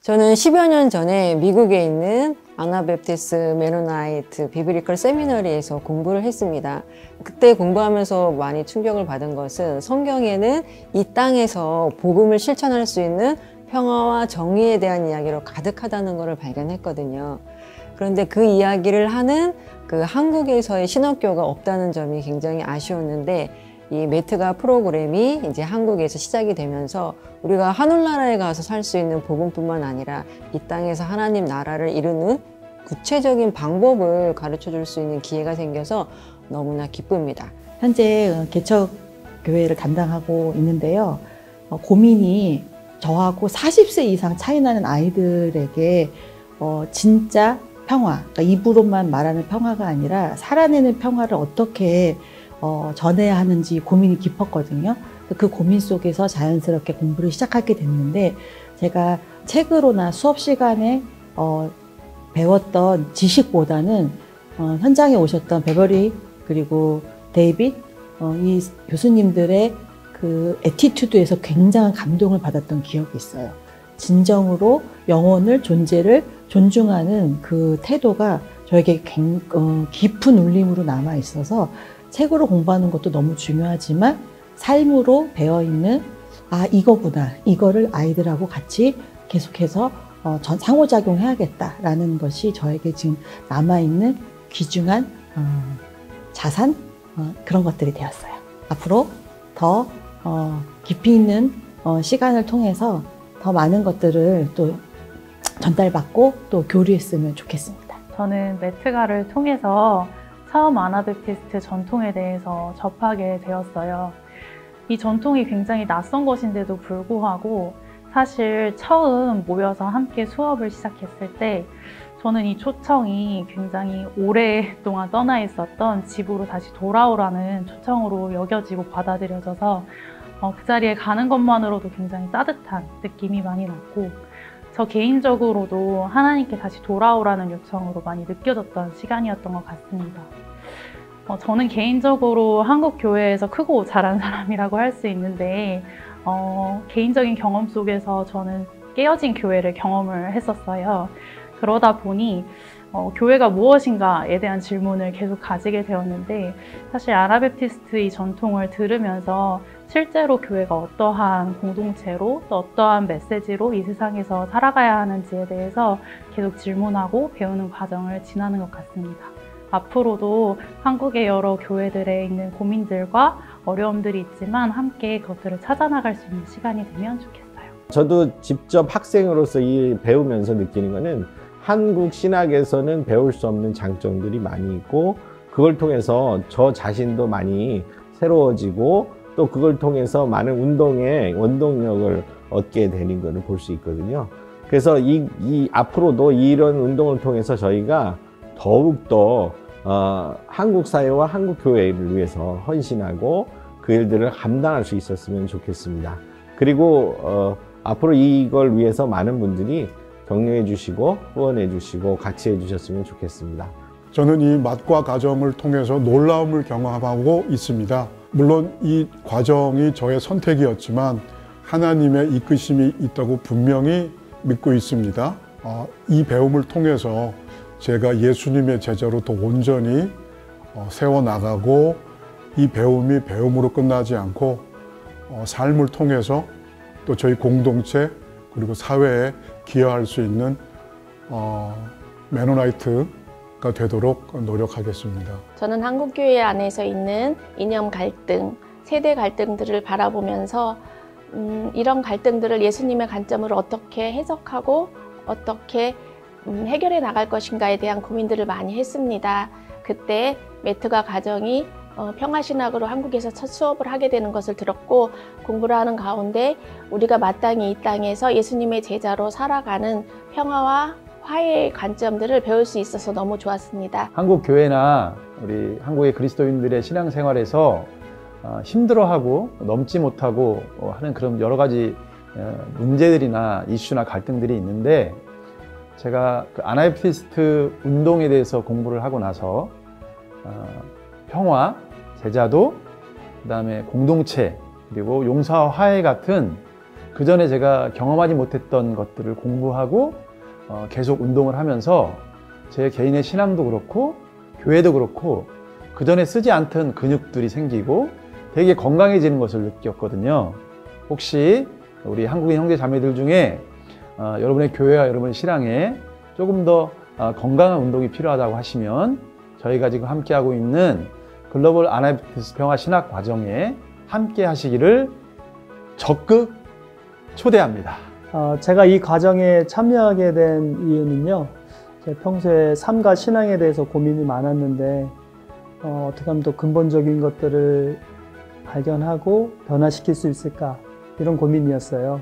저는 10여 년 전에 미국에 있는 아나베프티스 메노나이트 비브리컬 세미너리에서 공부를 했습니다. 그때 공부하면서 많이 충격을 받은 것은 성경에는 이 땅에서 복음을 실천할 수 있는 평화와 정의에 대한 이야기로 가득하다는 것을 발견했거든요. 그런데 그 이야기를 하는 그 한국에서의 신학교가 없다는 점이 굉장히 아쉬웠는데, 이 메트가 프로그램이 이제 한국에서 시작이 되면서 우리가 하늘나라에 가서 살 수 있는 복음뿐만 아니라 이 땅에서 하나님 나라를 이루는 구체적인 방법을 가르쳐 줄 수 있는 기회가 생겨서 너무나 기쁩니다. 현재 개척교회를 담당하고 있는데요. 고민이 저하고 40세 이상 차이 나는 아이들에게 진짜 평화, 그러니까 입으로만 말하는 평화가 아니라 살아내는 평화를 어떻게 전해야 하는지 고민이 깊었거든요. 그 고민 속에서 자연스럽게 공부를 시작하게 됐는데, 제가 책으로나 수업 시간에 배웠던 지식보다는 현장에 오셨던 베버리 그리고 데이빗 이 교수님들의 그 애티튜드에서 굉장한 감동을 받았던 기억이 있어요. 진정으로 영혼을, 존재를 존중하는 그 태도가 저에게 깊은 울림으로 남아 있어서 책으로 공부하는 것도 너무 중요하지만 삶으로 배어있는 이거구나, 이거를 아이들하고 같이 계속해서 상호작용해야겠다라는 것이 저에게 지금 남아있는 귀중한 자산, 그런 것들이 되었어요. 앞으로 더 깊이 있는 시간을 통해서 더 많은 것들을 또 전달받고 또 교류했으면 좋겠습니다. 저는 메트가를 통해서 처음 아나베프티스트 전통에 대해서 접하게 되었어요. 이 전통이 굉장히 낯선 것인데도 불구하고 사실 처음 모여서 함께 수업을 시작했을 때 저는 이 초청이 굉장히 오랫동안 떠나 있었던 집으로 다시 돌아오라는 초청으로 여겨지고 받아들여져서 그 자리에 가는 것만으로도 굉장히 따뜻한 느낌이 많이 났고, 저 개인적으로도 하나님께 다시 돌아오라는 요청으로 많이 느껴졌던 시간이었던 것 같습니다. 저는 개인적으로 한국 교회에서 크고 자란 사람이라고 할 수 있는데 개인적인 경험 속에서 저는 깨어진 교회를 경험을 했었어요. 그러다 보니 교회가 무엇인가에 대한 질문을 계속 가지게 되었는데, 사실 아나베프티스트 이 전통을 들으면서 실제로 교회가 어떠한 공동체로 또 어떠한 메시지로 이 세상에서 살아가야 하는지에 대해서 계속 질문하고 배우는 과정을 지나는 것 같습니다. 앞으로도 한국의 여러 교회들에 있는 고민들과 어려움들이 있지만 함께 그것들을 찾아나갈 수 있는 시간이 되면 좋겠어요. 저도 직접 학생으로서 배우면서 느끼는 거는 한국 신학에서는 배울 수 없는 장점들이 많이 있고, 그걸 통해서 저 자신도 많이 새로워지고 또 그걸 통해서 많은 운동의 원동력을 얻게 되는 것을 볼 수 있거든요. 그래서 앞으로도 이런 운동을 통해서 저희가 더욱더 한국 사회와 한국 교회를 위해서 헌신하고 그 일들을 감당할 수 있었으면 좋겠습니다. 그리고 앞으로 이걸 위해서 많은 분들이 격려해 주시고 후원해 주시고 같이 해 주셨으면 좋겠습니다. 저는 이 맛과 과정을 통해서 놀라움을 경험하고 있습니다. 물론 이 과정이 저의 선택이었지만 하나님의 이끄심이 있다고 분명히 믿고 있습니다. 이 배움을 통해서 제가 예수님의 제자로 더 온전히 세워나가고, 이 배움이 배움으로 끝나지 않고 삶을 통해서 또 저희 공동체 그리고 사회에 기여할 수 있는 메노나이트가 되도록 노력하겠습니다. 저는 한국교회 안에서 있는 이념 갈등, 세대 갈등들을 바라보면서 이런 갈등들을 예수님의 관점으로 어떻게 해석하고 어떻게 해결해 나갈 것인가에 대한 고민들을 많이 했습니다. 그때 메트가 가정이 평화신학으로 한국에서 첫 수업을 하게 되는 것을 들었고, 공부를 하는 가운데 우리가 마땅히 이 땅에서 예수님의 제자로 살아가는 평화와 화해의 관점들을 배울 수 있어서 너무 좋았습니다. 한국 교회나 우리 한국의 그리스도인들의 신앙생활에서 힘들어하고 넘지 못하고 하는 그런 여러 가지 문제들이나 이슈나 갈등들이 있는데, 제가 그 아나베프티스트 운동에 대해서 공부를 하고 나서 평화, 제자도, 그 다음에 공동체, 그리고 용서와 화해 같은 그 전에 제가 경험하지 못했던 것들을 공부하고 계속 운동을 하면서 제 개인의 신앙도 그렇고 교회도 그렇고 그 전에 쓰지 않던 근육들이 생기고 되게 건강해지는 것을 느꼈거든요. 혹시 우리 한국인 형제 자매들 중에 여러분의 교회와 여러분의 신앙에 조금 더 건강한 운동이 필요하다고 하시면 저희가 지금 함께하고 있는 글로벌 아나베프티스 평화 신학 과정에 함께 하시기를 적극 초대합니다. 제가 이 과정에 참여하게 된 이유는요, 제 평소에 삶과 신앙에 대해서 고민이 많았는데 어떻게 하면 더 근본적인 것들을 발견하고 변화시킬 수 있을까, 이런 고민이었어요.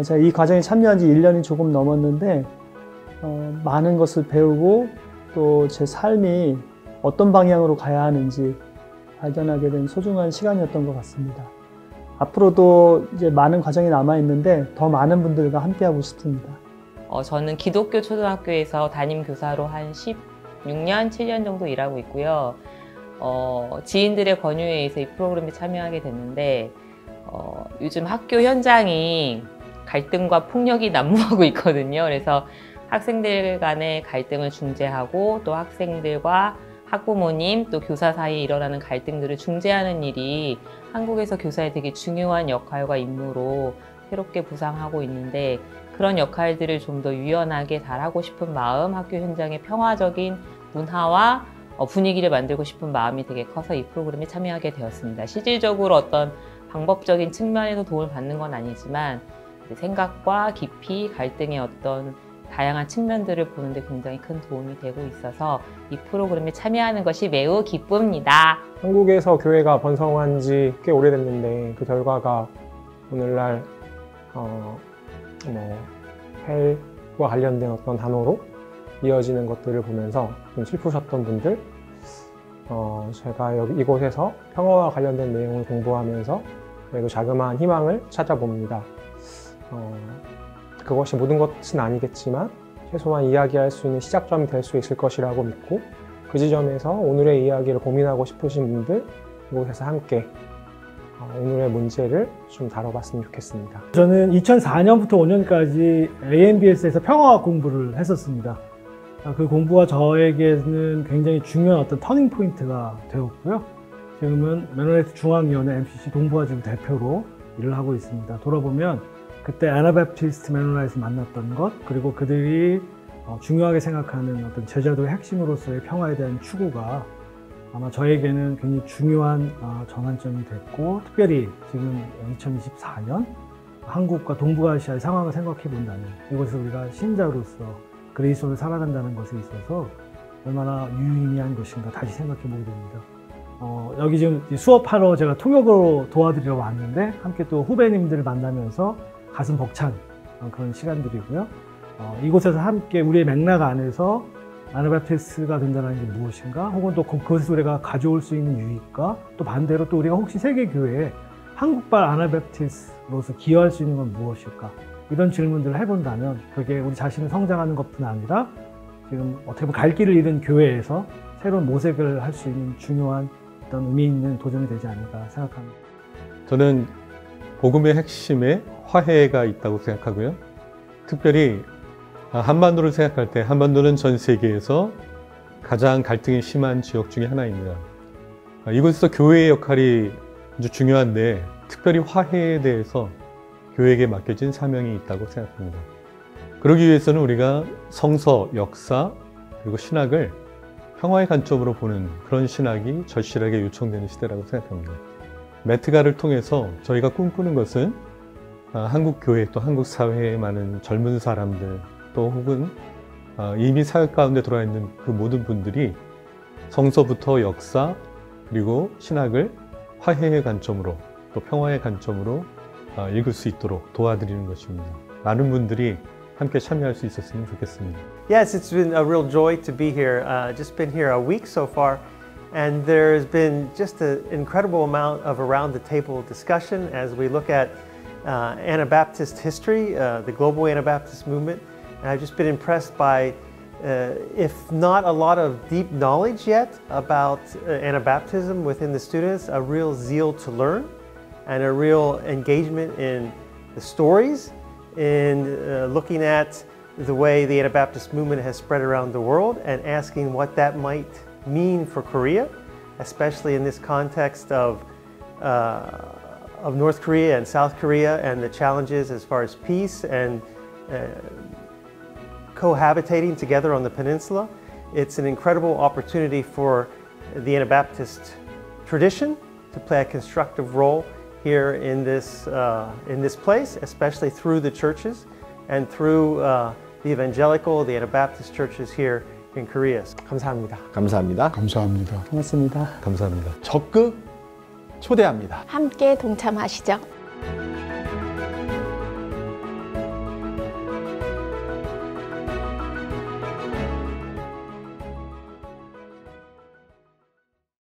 제가 이 과정에 참여한 지 1년이 조금 넘었는데 많은 것을 배우고 또 제 삶이 어떤 방향으로 가야 하는지 발견하게 된 소중한 시간이었던 것 같습니다. 앞으로도 이제 많은 과정이 남아있는데 더 많은 분들과 함께하고 싶습니다. 저는 기독교 초등학교에서 담임 교사로 한 16년, 7년 정도 일하고 있고요. 지인들의 권유에 의해서 이 프로그램에 참여하게 됐는데 요즘 학교 현장이 갈등과 폭력이 난무하고 있거든요. 그래서 학생들 간의 갈등을 중재하고 또 학생들과 학부모님 또 교사 사이에 일어나는 갈등들을 중재하는 일이 한국에서 교사의 되게 중요한 역할과 임무로 새롭게 부상하고 있는데, 그런 역할들을 좀 더 유연하게 잘하고 싶은 마음, 학교 현장의 평화적인 문화와 분위기를 만들고 싶은 마음이 되게 커서 이 프로그램에 참여하게 되었습니다. 실질적으로 어떤 방법적인 측면에서 도움을 받는 건 아니지만 생각과 깊이 갈등의 어떤 다양한 측면들을 보는데 굉장히 큰 도움이 되고 있어서 이 프로그램에 참여하는 것이 매우 기쁩니다. 한국에서 교회가 번성한 지 꽤 오래됐는데 그 결과가 오늘날 헬과 관련된 어떤 단어로 이어지는 것들을 보면서 좀 슬프셨던 분들, 제가 이곳에서 평화와 관련된 내용을 공부하면서 그래도 자그마한 희망을 찾아봅니다. 그것이 모든 것은 아니겠지만 최소한 이야기할 수 있는 시작점이 될 수 있을 것이라고 믿고, 그 지점에서 오늘의 이야기를 고민하고 싶으신 분들 이곳에서 함께 오늘의 문제를 좀 다뤄봤으면 좋겠습니다. 저는 2004년부터 5년까지 AMBS에서 평화학 공부를 했었습니다. 그 공부가 저에게는 굉장히 중요한 어떤 터닝 포인트가 되었고요. 지금은 메노나이트 중앙위원회 MCC 동부아지구 대표로 일을 하고 있습니다. 돌아보면 그때 아나베프티스트 메노나이트를 만났던 것, 그리고 그들이 중요하게 생각하는 어떤 제자도의 핵심으로서의 평화에 대한 추구가 아마 저에게는 굉장히 중요한 전환점이 됐고, 특별히 지금 2024년 한국과 동북아시아의 상황을 생각해 본다면 이곳에서 우리가 신자로서 그리스도를 살아간다는 것에 있어서 얼마나 유의미한 것인가 다시 생각해 보게 됩니다. 여기 지금 수업하러 제가 통역으로 도와드리러 왔는데 함께 또 후배님들을 만나면서 가슴 벅찬 그런 시간들이고요. 이곳에서 함께 우리의 맥락 안에서 아나베프티스가 된다는 게 무엇인가, 혹은 또 그것에서 우리가 가져올 수 있는 유익과, 또 반대로 또 우리가 혹시 세계교회에 한국발 아나베프티스로서 기여할 수 있는 건 무엇일까, 이런 질문들을 해본다면 그게 우리 자신을 성장하는 것뿐 아니라 지금 어떻게 보면 갈 길을 잃은 교회에서 새로운 모색을 할 수 있는 중요한 어떤 의미 있는 도전이 되지 않을까 생각합니다. 저는 복음의 핵심에 화해가 있다고 생각하고요. 특별히 한반도를 생각할 때 한반도는 전 세계에서 가장 갈등이 심한 지역 중에 하나입니다. 이곳에서 교회의 역할이 아주 중요한데, 특별히 화해에 대해서 교회에게 맡겨진 사명이 있다고 생각합니다. 그러기 위해서는 우리가 성서, 역사, 그리고 신학을 평화의 관점으로 보는 그런 신학이 절실하게 요청되는 시대라고 생각합니다. 메트가를 통해서 저희가 꿈꾸는 것은 한국 교회 또 한국 사회의 많은 젊은 사람들, 또 혹은 이미 사회 가운데 들어와 있는 그 모든 분들이 성서부터 역사 그리고 신학을 화해의 관점으로 또 평화의 관점으로 읽을 수 있도록 도와드리는 것입니다. 많은 분들이 함께 참여할 수 있었으면 좋겠습니다. Yes, it's been a real joy to be here. Just been here a week so far, and there's been just an incredible amount of around the table discussion as we look at Anabaptist history, the global Anabaptist movement. And I've just been impressed by, if not a lot of deep knowledge yet about Anabaptism within the students, a real zeal to learn and a real engagement in the stories, in looking at the way the Anabaptist movement has spread around the world and asking what that might mean for Korea, especially in this context of North Korea and South Korea and the challenges as far as peace and cohabitating together on the peninsula. It's an incredible opportunity for the Anabaptist tradition to play a constructive role here in this place, especially through the churches and through the evangelical, the Anabaptist churches here in Korea. 감사합니다. 감사합니다. 감사합니다. 고맙습니다. 감사합니다. 적극 초대합니다. 함께 동참하시죠.